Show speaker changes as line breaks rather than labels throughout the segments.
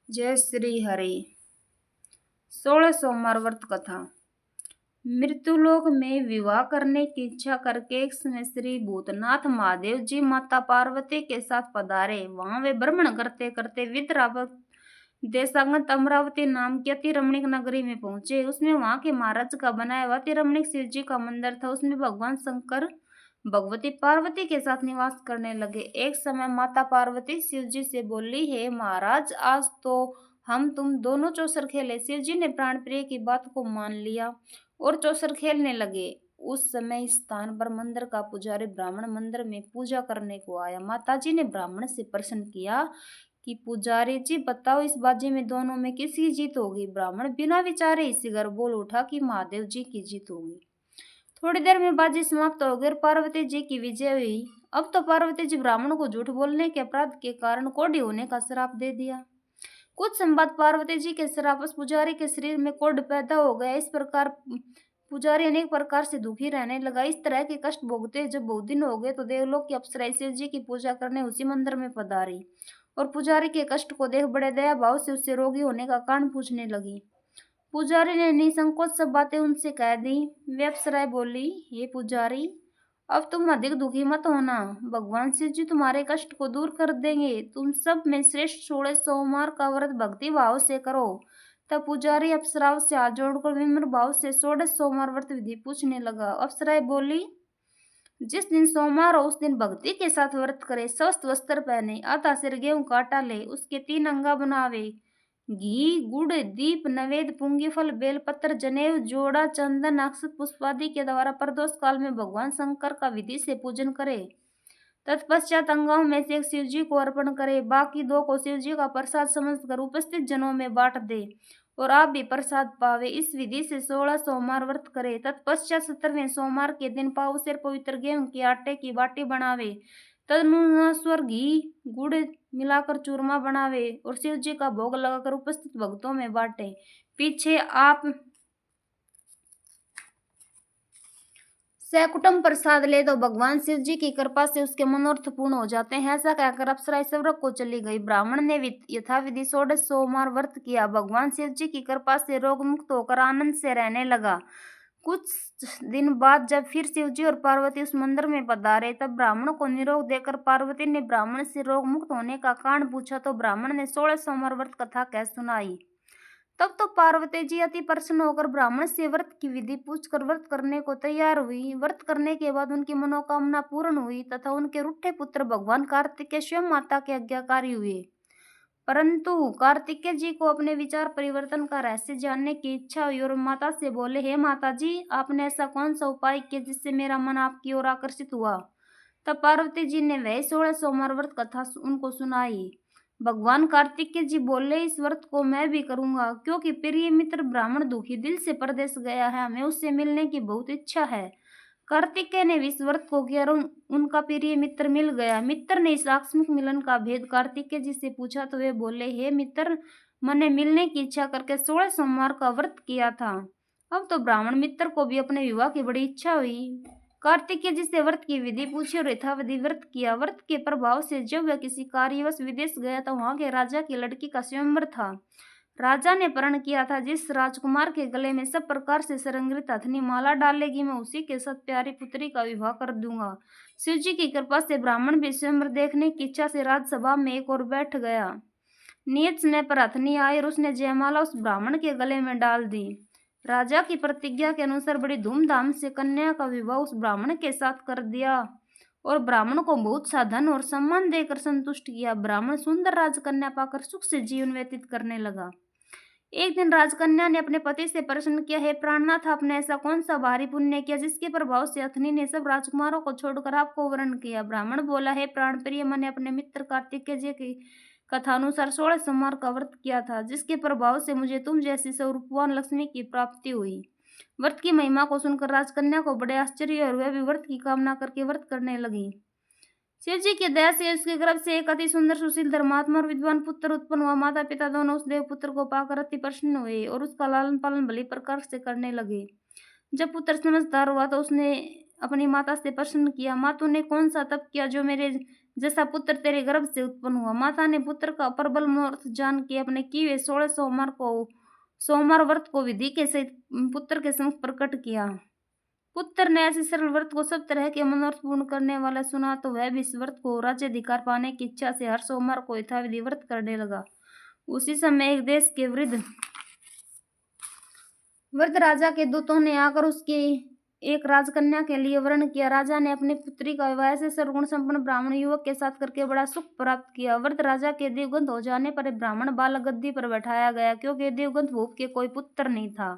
जय श्री हरि। 16 सोमवार व्रत कथा। मृत्युलोक में विवाह करने की इच्छा करके एक समय श्री भूतनाथ महादेव जी माता पार्वती के साथ पधारे। वहां वे भ्रमण करते करते विद्रावत देशांगत अमरावती नाम की अति रमणीक नगरी में पहुंचे। उसमें वहां के महाराज का बनाया हुआ अति रमणीक शिव जी का मंदिर था। उसमें भगवान शंकर भगवती पार्वती के साथ निवास करने लगे। एक समय माता पार्वती शिव जी से बोली, हे महाराज, आज तो हम तुम दोनों चौसर खेले। शिव जी ने प्राण प्रिय की बात को मान लिया और चौसर खेलने लगे। उस समय इस स्थान पर मंदिर का पुजारी ब्राह्मण मंदिर में पूजा करने को आया। माताजी ने ब्राह्मण से प्रश्न किया कि पुजारी जी बताओ, इस बाजी में दोनों में किसकी जीत होगी। ब्राह्मण बिना विचारे इसी घर बोल उठा कि महादेव जी की जीत होगी। थोड़ी देर में बाजी समाप्त हो गई और पार्वती जी की विजय हुई। अब तो पार्वती जी ब्राह्मण को झूठ बोलने के अपराध के कारण कोढ़ी होने का श्राप दे दिया। कुछ समय बाद पार्वती जी के श्राप उस पुजारी के शरीर में कोढ़ पैदा हो गया। इस प्रकार पुजारी अनेक प्रकार से दुखी रहने लगा। इस तरह के कष्ट भोगते जब बहुत दिन हो गए तो देवलोक की अप्सराएं शिव जी की पूजा करने उसी मंदिर में पधारी और पुजारी के कष्ट को देख बड़े दया भाव से उससे रोगी होने का कारण पूछने लगी। पुजारी ने निसंकोच सब बातें उनसे कह दी। वे अप्सराएं बोली, हे पुजारी, अब तुम अधिक दुखी मत होना। भगवान शिव जी तुम्हारे कष्ट को दूर कर देंगे। तुम सब में श्रेष्ठ 16 सोमवार का व्रत भक्ति भाव से करो। तब पुजारी अप्सराओं से हाथ जोड़कर विनम्र भाव से 16 सोमवार व्रत विधि पूछने लगा। अप्सराएं बोली, जिस दिन सोमवार हो उस दिन भक्ति के साथ व्रत करे, स्वस्थ वस्त्र पहने, आधा सिर गेहूं का आटा ले, उसके 3 अंगा बनावे, घी गुड़ दीप नवेद पुंगी फल बेलपत्र जनेऊ जोड़ा चंदन अक्षत पुष्पादि के द्वारा प्रदोष काल में भगवान शंकर का विधि से पूजन करे। तत्पश्चात अंगों में से एक शिव जी को अर्पण करे, बाकी 2 को शिव जी का प्रसाद समझकर उपस्थित जनों में बांट दे और आप भी प्रसाद पावे। इस विधि से 16 सोमवार व्रत करे। तत्पश्चात 17वें सोमवार के दिन पावसेर पवित्र गेहूं के आटे की बाटी बनावे, तदनुसार घी गुड़ मिलाकर चूरमा बनावे और शिव जी का भोग लगाकर उपस्थित भक्तों में बांटे। पीछे आप सकुटुम्ब प्रसाद ले तो भगवान शिव जी की कृपा से उसके मनोरथ पूर्ण हो जाते हैं। ऐसा कहकर अप्सरा स्वर्ग को चली गई। ब्राह्मण ने यथाविधि 16 सोमवार व्रत किया। भगवान शिव जी की कृपा से रोग मुक्त होकर आनंद से रहने लगा। कुछ दिन बाद जब फिर शिव जी और पार्वती उस मंदिर में पधारे तब ब्राह्मण को निरोग देकर पार्वती ने ब्राह्मण से रोग मुक्त होने का कारण पूछा तो ब्राह्मण ने 16 सोमवार व्रत कथा कह सुनाई। तब तो पार्वती जी अति प्रसन्न होकर ब्राह्मण से व्रत की विधि पूछकर व्रत करने को तैयार हुई। व्रत करने के बाद उनकी मनोकामना पूर्ण हुई तथा उनके रूठे पुत्र भगवान कार्तिकेय स्वयं माता के आज्ञाकारी हुए। परंतु कार्तिकेय जी को अपने विचार परिवर्तन का रहस्य जानने की इच्छा हुई और माता से बोले, हे माता जी, आपने ऐसा कौन सा उपाय किया जिससे मेरा मन आपकी ओर आकर्षित हुआ। तब पार्वती जी ने वह 16 सोमवार व्रत कथा उनको सुनाई। भगवान कार्तिकेय जी बोले, इस व्रत को मैं भी करूंगा क्योंकि प्रिय मित्र ब्राह्मण दुखी दिल से परदेश गया है, हमें उससे मिलने की बहुत इच्छा है। कार्तिकेय ने इस व्रत को किया और उनका प्रिय मित्र मिल गया। मित्र ने इस आकस्मिक मिलन का भेद कार्तिकेय जी से पूछा तो वे बोले, हे मित्र, मैंने मिलने की इच्छा करके 16 सोमवार का व्रत किया था। अब तो ब्राह्मण मित्र को भी अपने विवाह की बड़ी इच्छा हुई। कार्तिकेय जी से व्रत की विधि पूछी और यथाविधि व्रत किया। व्रत के प्रभाव से जब वह किसी कार्यवश विदेश गया तो वहां के राजा की लड़की का स्वयंवर था। राजा ने प्रण किया था, जिस राजकुमार के गले में सब प्रकार से सरंगृत हथनी माला डालेगी मैं उसी के साथ प्यारी पुत्री का विवाह कर दूंगा। शिव जी की कृपा से ब्राह्मण भी स्वयंवर देखने की इच्छा से राजसभा में एक और बैठ गया। नियत समय पर हथनी आई और उसने जयमाला उस ब्राह्मण के गले में डाल दी। राजा की प्रतिज्ञा के अनुसार बड़ी धूमधाम से कन्या का विवाह उस ब्राह्मण के साथ कर दिया और ब्राह्मण को बहुत सा धन और सम्मान देकर संतुष्ट किया। ब्राह्मण सुंदर राजकन्या पाकर सुख से जीवन व्यतीत करने लगा। एक दिन राजकन्या ने अपने पति से प्रश्न किया, हे प्राणनाथ, आपने ऐसा कौन सा भारी पुण्य किया जिसके प्रभाव से अथनी ने सब राजकुमारों को छोड़कर आपको वरण किया। ब्राह्मण बोला, हे प्राण प्रिय, मैंने अपने मित्र कार्तिकेय जी की कथानुसार 16 सोमवार का व्रत किया था, जिसके प्रभाव से मुझे तुम जैसी स्वरूपवान लक्ष्मी की प्राप्ति हुई। व्रत की महिमा को सुनकर राजकन्या को बड़े आश्चर्य और वह भी व्रत की कामना करके व्रत करने लगी। शिव जी की दया से उसके गर्भ से एक अति सुंदर सुशील धर्मात्मा और विद्वान पुत्र उत्पन्न हुआ। माता पिता दोनों उस देव पुत्र को पाकर अति प्रसन्न हुए और उसका लालन पालन भली प्रकार से करने लगे। जब पुत्र समझदार हुआ तो उसने अपनी माता से प्रश्न किया, माँ, तूने कौन सा तप किया जो मेरे जैसा पुत्र तेरे गर्भ से उत्पन्न हुआ। माता ने पुत्र का प्रबल मनोरथ जान के अपने किए 16 सोमवार व्रत को विधि के सहित पुत्र के सम्मुख प्रकट किया। पुत्र ने ऐसे सरल व्रत को सब तरह के मनोरथ पूर्ण करने वाला सुना तो वह भी इस व्रत को राज्याधिकार पाने की इच्छा से हर सोमवार को यथाविधि व्रत करने लगा। उसी समय एक देश के वृद्ध राजा के दूतों ने आकर उसकी एक राजकन्या के लिए वर्ण किया। राजा ने अपनी पुत्री का विवाह से सर्वगुण संपन्न ब्राह्मण युवक के साथ करके बड़ा सुख प्राप्त किया। वृद्ध राजा के दिवंगत हो जाने पर ब्राह्मण बालक गद्दी पर बैठाया गया, क्योंकि दिवंगत भूप के कोई पुत्र नहीं था।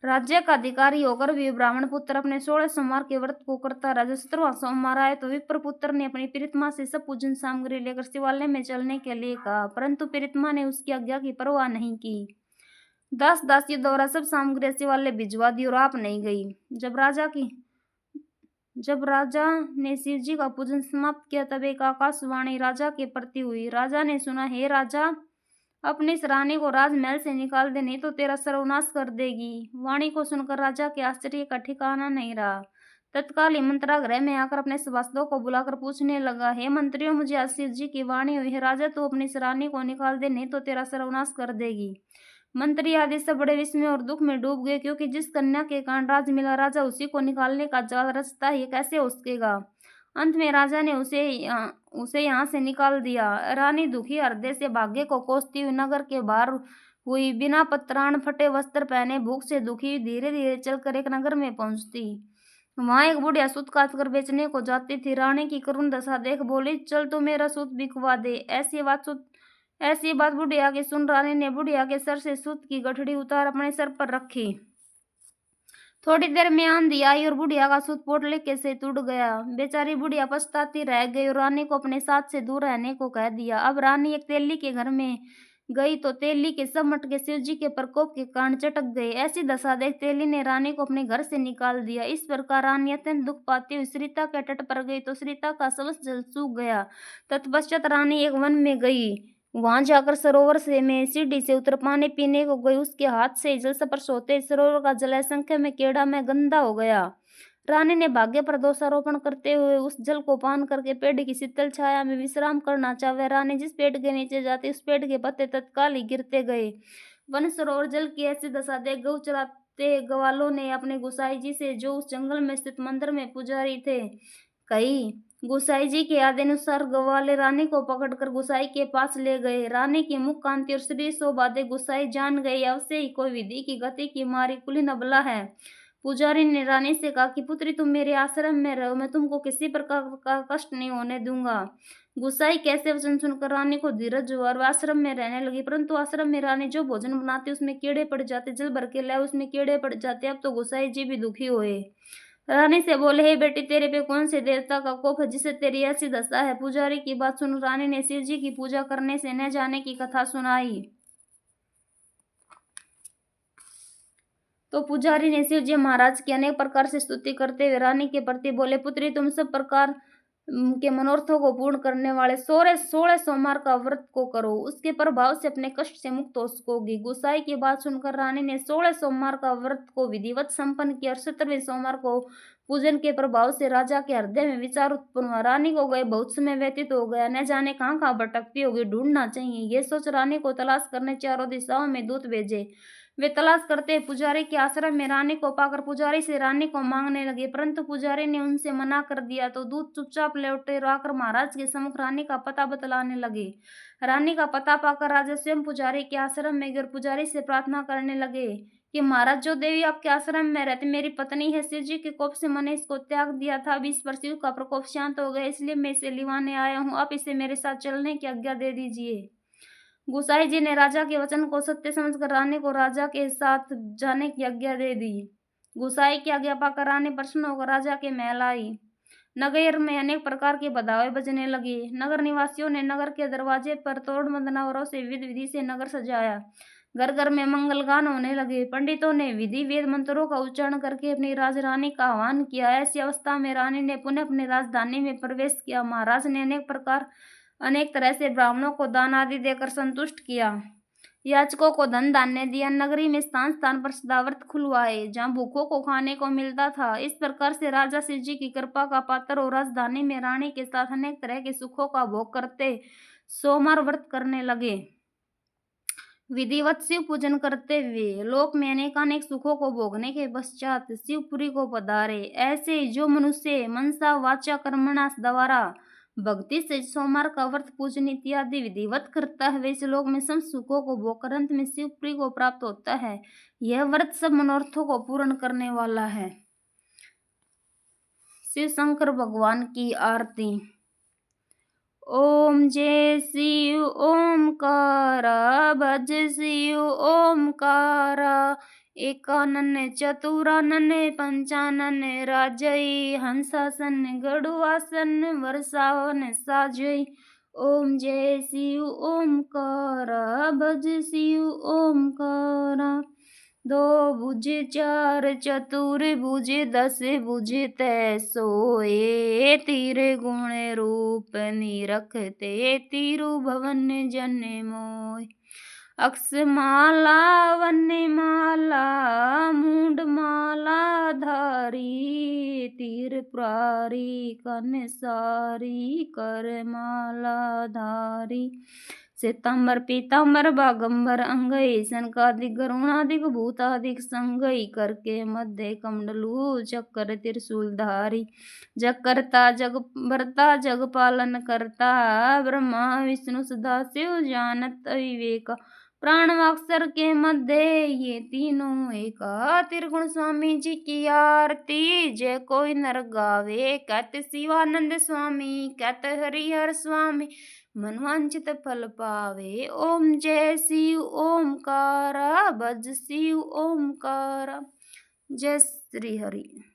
राज्य का अधिकारी होकर भी ब्राह्मण पुत्र अपने 16 सोमवार के व्रत को करता रहा। जब 17वां सोमवार आए तो विप्र पुत्र ने अपनी प्रीतमा से सब पूजन सामग्री लेकर शिवालय में चलने के लिए कहा, परंतु प्रीतमा ने उसकी आज्ञा की परवाह नहीं की। दास दासियों द्वारा सब सामग्री शिवालय भिजवा दी और आप नहीं गई। जब राजा ने शिव जी का पूजन समाप्त किया तब एक आकाशवाणी राजा के प्रति हुई। राजा ने सुना, हे राजा, अपनी इस रानी को राजमहल से निकाल दे, नहीं तो तेरा सर्वनाश कर देगी। वाणी को सुनकर राजा के आश्चर्य का ठिकाना नहीं रहा। तत्काल ही मंत्रागृह में आकर अपने सभासदों को बुलाकर पूछने लगा, हे मंत्रियों, मुझे आज शिव जी की वाणी हुई है, राजा तू अपनी इस रानी को निकाल दे, नहीं तो तेरा सर्वनाश कर देगी। मंत्री आदि सब बड़े विस्मय और दुख में डूब गए, क्योंकि जिस कन्या के कारण राज मिला, राजा उसी को निकालने का जाल रचता है, कैसे हो सकेगा। अंत में राजा ने उसे यहाँ से निकाल दिया। रानी दुखी हृदय से भाग्य को कोसती हुई नगर के बाहर हुई, बिना पत्राण, फटे वस्त्र पहने, भूख से दुखी, धीरे धीरे चलकर एक नगर में पहुंचती। वहां एक बुढ़िया सूत काट कर बेचने को जाती थी। रानी की करुण दशा देख बोली, चल तू मेरा सूत बिकवा दे। ऐसी बात बुढ़िया की सुन रानी ने बुढ़िया के सर से सूत की गठड़ी उतार अपने सर पर रखी। थोड़ी देर में आंधी आई और बुढ़िया का सूत पोटले के से टूट गया। बेचारी बुढ़िया पछताती रह गई और रानी को अपने साथ से दूर रहने को कह दिया। अब रानी एक तेली के घर में गई तो तेली के सब मटके शिव जी के प्रकोप के कारण चटक गए। ऐसी दशा देख तेली ने रानी को अपने घर से निकाल दिया। इस प्रकार रानी अत्यंत दुख पाती हुई श्रीता के तट पर गई तो श्रीता का समस्त जल सूख गया। तत्पश्चात रानी एक वन में गई। वहां जाकर सरोवर से में सीढ़ी से उतर पानी पीने को गई। उसके हाथ से जल स्पर्श होते सरोवर का जल असंख्य में केड़ा में गंदा हो गया। रानी ने भाग्य पर दोषारोपण करते हुए उस जल को पान करके पेड़ की शीतल छाया में विश्राम करना चाहे। रानी जिस पेड़ के नीचे जाती उस पेड़ के पत्ते तत्काल ही गिरते गए। वन सरोवर जल की ऐसी दशा देख गौ चराते ग्वालों ने अपने गोसाई जी से, जो उस जंगल में स्थित मंदिर में पुजारी थे, कही। गोसाई जी के आदेशानुसार ग्वाले रानी को पकड़कर गोसाई के पास ले गए। रानी की मुख कांति और शरीर शोभा देख गोसाई जान गए अवश्य ही कोई विधि की गति की मारी कुलीन अबला है। पुजारी ने रानी से कहा कि पुत्री, तुम मेरे आश्रम में रहो, मैं तुमको किसी प्रकार का कष्ट नहीं होने दूंगा। गोसाई कैसे वचन सुनकर रानी को धीरज हुआ और वह आश्रम में रहने लगी। परंतु आश्रम में रानी जो भोजन बनाती उसमें कीड़े पड़ जाते, जल भर के लाए उसमें कीड़े पड़ जाते। अब तो गोसाई जी भी दुखी हुए। रानी से बोले, हे बेटी, तेरे पे कौन से देवता का कोप है जिससे तेरी ऐसी दशा है। पुजारी की बात सुन रानी ने शिव जी की पूजा करने से न जाने की कथा सुनाई। तो पुजारी ने शिव जी महाराज की अनेक प्रकार से स्तुति करते हुए रानी के प्रति बोले, पुत्री, तुम सब प्रकार के मनोरथों को पूर्ण करने वाले 16 सोमवार का व्रत को करो, उसके प्रभाव से अपने कष्ट से मुक्त हो सकोगी। गोसाई की बात सुनकर रानी ने 16 सोमवार का व्रत को विधिवत संपन्न किया और 17वें सोमवार को पूजन के प्रभाव से राजा के हृदय में विचार उत्पन्न हुआ। रानी को गए बहुत समय व्यतीत हो गया, न जाने कहाँ कहाँ भटकती होगी, ढूंढना चाहिए। ये सोच रानी को तलाश करने चारों दिशाओं में दूत भेजे। वे तलाश करते पुजारी के आश्रम में रानी को पाकर पुजारी से रानी को मांगने लगे, परंतु पुजारी ने उनसे मना कर दिया। तो दूत चुपचाप लौटे और आकर महाराज के सम्मुख रानी का पता बतलाने लगे। रानी का पता पाकर राजा स्वयं पुजारी के आश्रम में गए और पुजारी से प्रार्थना करने लगे कि महाराज, जो देवी आपके आश्रम में रहती मेरी पत्नी है, शिव जी के कोप से मैंने इसको त्याग दिया था। अब इस पर शिव का प्रकोप शांत हो गया, इसलिए मैं इसे लिवाने आया हूँ। आप इसे मेरे साथ चलने की आज्ञा दे दीजिए। गोसाई जी ने राजा के वचन को सत्य समझकर रानी को राजा के साथ जाने की आज्ञा दे दी। गोसाई की आज्ञा पाकर रानी प्रसन्न होकर राजा के महल आई। नगर में अनेक प्रकार के बधावे बजने लगे। नगर निवासियों ने नगर के दरवाजे पर तोरण बंदनावरों से विधि विधि से नगर सजाया। घर घर में मंगल गान होने लगे। पंडितों ने विधि वेद मंत्रों का उच्चारण करके अपनी राजरानी का आह्वान किया। ऐसी अवस्था में रानी ने पुनः अपनी राजधानी में प्रवेश किया। महाराज ने अनेक तरह से ब्राह्मणों को दान आदि देकर संतुष्ट किया। याचकों को धन धान्य दिया, नगरी में स्थान स्थान पर सदाव्रत खुलवाए, जहाँ भूखों को खाने को मिलता था। इस प्रकार से राजा शिव जी की कृपा का पात्र और राजधानी में रानी के साथ अनेक तरह के सुखों का भोग करते सोमवार व्रत करने लगे। विधिवत शिव पूजन करते हुए लोक में अनेकानेक सुखों को भोगने के पश्चात शिवपुरी को पधारे। ऐसे जो मनुष्य मनसा वाचा कर्मणा द्वारा भक्ति से सोमवार का व्रत पूजन इत्यादि विधिवत करता है, वैसे लोग में सब सुखों को भोग अंत में शिवपुरी को प्राप्त होता है। यह व्रत सब मनोरथों को पूर्ण करने वाला है। शिव शंकर भगवान की आरती। ओम जय शिव ओमकारा, भज शिव ओमकारा, एकानन चतुरानन पंचानन राजय, हंसासन गरुड़ासन वर्षावन साजय। ओम जय शिव ओमकारा, भज शिव ओमकारा, दो भुजे चार चतुर भुजे, दस भुजे सोए, तीर गुण रूप निरखते, तिरुभुवन जन मोय। अक्षमाला वनमाला मुंडमाला धारी, तीर प्रारी कनसारी करमाला धारी। श्वेतांबर पीतांबर बागंबर अंगई, सनकादिक गरुणादिक भूतादिक संगई, करके मध्य कमंडलू चक्कर त्रिशूलधारी। जग करता जग भरता जग पालन करता, ब्रह्मा विष्णु सदा शिव जानत विवेका। प्राणवाक्षर के मध्य ये तीनों एका, त्रिगुण स्वामी जी की आरती जय कोई नर गावे। कहते शिवानंद स्वामी, कहते हरिहर स्वामी, मनवांचित फल पावे। ओम जय शिव ओमकारा, भज शिव ओमकारा। जय श्री हरि।